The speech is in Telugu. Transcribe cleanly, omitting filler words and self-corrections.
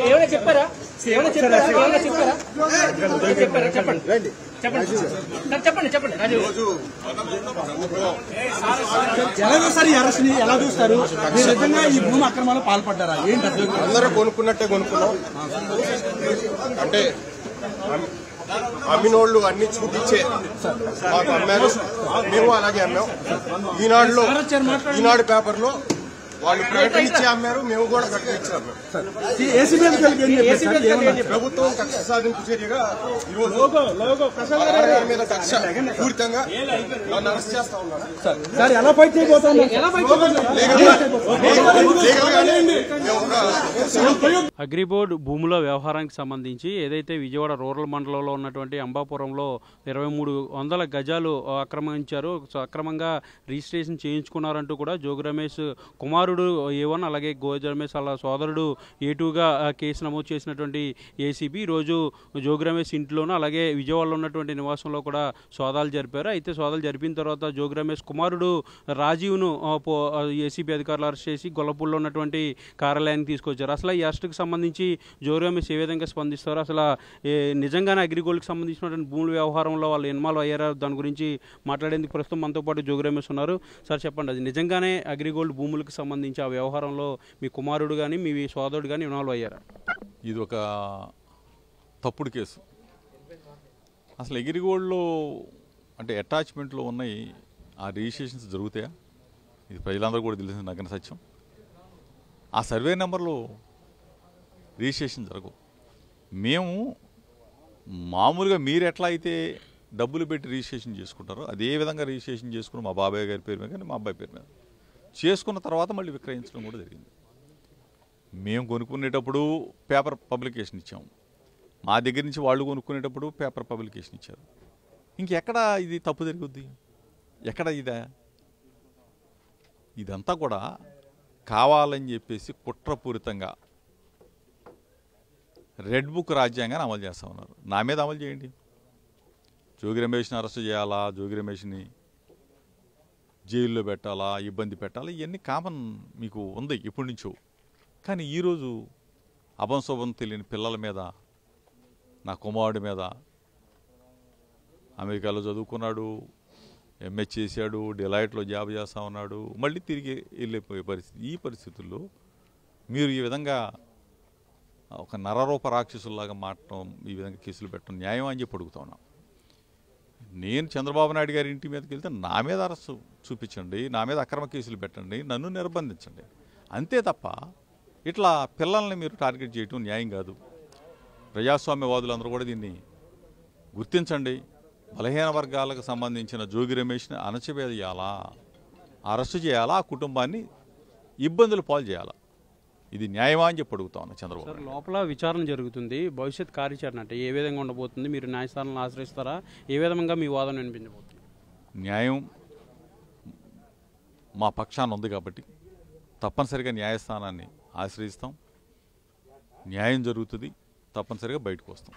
ఏమైనా చెప్పారా? చెప్పండి రాజు. ఎలా చూస్తారు ఈ అరెస్ట్ ని? ఎలా చూస్తారు? మీరు నిజంగా ఈ భూమి అక్రమాలు పాల్పడ్డారా? ఏంటి అందరూ కొనుక్కున్నట్టే కొనుక్కున్నాం అంటే అమ్మినోళ్ళు అన్ని చూపించే మాకు అమ్మారు, మేము అలాగే అమ్మాం. ఈనాడు పేపర్లో వాళ్ళు ప్రకటన ఇచ్చి అమ్మారు, మేము కూడా ప్రకటన ఇచ్చి అమ్మాం. ప్రభుత్వం కక్ష సాధింపు చర్యగా మీద కక్ష పూరితంగా నన్ను అరెస్ట్ చేస్తా ఉన్నారు. అగ్రిబోర్డ్ భూముల వ్యవహారానికి సంబంధించి ఏదైతే విజయవాడ రూరల్ మండలంలో ఉన్నటువంటి అంబాపురంలో 2300 గజాలు ఆక్రమించారు, అక్రమంగా రిజిస్ట్రేషన్ చేయించుకున్నారంటూ కూడా జోగి రమేష్ కుమారుడు A1 అలాగే గోజ రమేష్ వాళ్ళ సోదరుడు A2గా కేసు నమోదు చేసినటువంటి ఏసీబీ ఈరోజు జోగి రమేష్ ఇంట్లోనూ అలాగే విజయవాడలో ఉన్నటువంటి నివాసంలో కూడా సోదాలు జరిపారు. అయితే సోదాలు జరిపిన తర్వాత జోగి రమేష్ కుమారుడు రాజీవ్ను ఏసీబీ అధికారులు అరెస్ట్ చేసి గొల్లపూడిలో ఉన్నటువంటి కార్యాలయానికి తీసుకొచ్చారు. అసలు ఈ అరెస్టుకు సంబంధించి జోగి రమేష్ ఏ విధంగా స్పందిస్తారు? అసలు నిజంగానే అగ్రిగోల్డ్కి సంబంధించినటువంటి భూముల వ్యవహారంలో వాళ్ళు ఇన్వాల్వ్ అయ్యారా? దాని గురించి మాట్లాడేందుకు ప్రస్తుతం మనతో పాటు జోగి రమేష్ ఉన్నారు. సార్ చెప్పండి, అది నిజంగానే అగ్రిగోల్డ్ భూములకు సంబంధించి ఆ వ్యవహారంలో మీ కుమారుడు కానీ మీ సోదరుడు కానీ ఇన్వాల్వ్ అయ్యారా? ఇది ఒక తప్పుడు కేసు. అసలు అగ్రిగోల్డ్లో అంటే అటాచ్మెంట్లో ఉన్నాయి ఆ రిజిస్ట్రేషన్స్ జరుగుతాయా? ఇది ప్రజలందరూ కూడా తెలిసిన నగ్న సత్యం. ఆ సర్వే నెంబర్లో రిజిస్ట్రేషన్ జరగవు. మేము మామూలుగా మీరు ఎట్లా అయితే డబ్బులు పెట్టి రిజిస్ట్రేషన్ చేసుకుంటారో అదే విధంగా రిజిస్ట్రేషన్ చేసుకుని మా బాబాయ్ గారి పేరు మీద కానీ మా అబ్బాయి పేరు మీద చేసుకున్న తర్వాత మళ్ళీ విక్రయించడం కూడా జరిగింది. మేము కొనుక్కునేటప్పుడు పేపర్ పబ్లికేషన్ ఇచ్చాము, మా దగ్గర నుంచి వాళ్ళు కొనుక్కునేటప్పుడు పేపర్ పబ్లికేషన్ ఇచ్చారు. ఇంకెక్కడ ఇది తప్పు జరుగుద్ది? ఎక్కడ ఇదంతా కూడా కావాలని చెప్పేసి కుట్రపూరితంగా రెడ్ బుక్ రాజ్యాంగాన్ని అమలు చేస్తూ ఉన్నారు. నా మీద అమలు చేయండి. జోగి రమేష్ని అరెస్ట్ చేయాలా, జోగి రమేష్ని జైల్లో పెట్టాలా, ఇబ్బంది పెట్టాలా, ఇవన్నీ కామన్ మీకు ఉంది ఇప్పటి నుంచో. కానీ ఈరోజు అభంశోభం తెలియని పిల్లల మీద, నా కుమారుడి మీద, అమెరికాలో చదువుకున్నాడు, ఎంఎస్ చేశాడు, డిలైట్లో జాబ్ చేస్తూ ఉన్నాడు, మళ్ళీ తిరిగి వెళ్ళిపోయే పరిస్థితి. ఈ పరిస్థితుల్లో మీరు ఈ విధంగా ఒక నరరూప రాక్షసుల్లాగా మాట్లాడటం, ఈ విధంగా కేసులు పెట్టడం న్యాయం అని చెప్పి అడుగుతా ఉన్నాం. నేను చంద్రబాబు నాయుడు గారి ఇంటి మీదకి వెళ్తే నా మీద అరెస్టు చూపించండి, నా మీద అక్రమ కేసులు పెట్టండి, నన్ను నిర్బంధించండి, అంతే తప్ప ఇట్లా పిల్లల్ని మీరు టార్గెట్ చేయటం న్యాయం కాదు. ప్రజాస్వామ్యవాదులందరూ కూడా దీన్ని గుర్తించండి. బలహీన వర్గాలకు సంబంధించిన జోగి రమేష్ని అణచివేయాలా, అరెస్టు చేయాలా, ఆ కుటుంబాన్ని ఇబ్బందులు పాలు చేయాలా, ఇది న్యాయమా అని చెప్పి అడుగుతా ఉన్నా చంద్రబాబు. సార్, లోపల విచారణ జరుగుతుంది, భవిష్యత్ కార్యాచరణ అంటే ఏ విధంగా ఉండబోతుంది? మీరు న్యాయస్థానాలను ఆశ్రయిస్తారా? ఏ విధంగా మీ వాదన వినిపించబోతుంది? న్యాయం మా పక్షాన ఉంది కాబట్టి తప్పనిసరిగా న్యాయస్థానాన్ని ఆశ్రయిస్తాం. న్యాయం జరుగుతుంది, తప్పనిసరిగా బయటకు వస్తాం.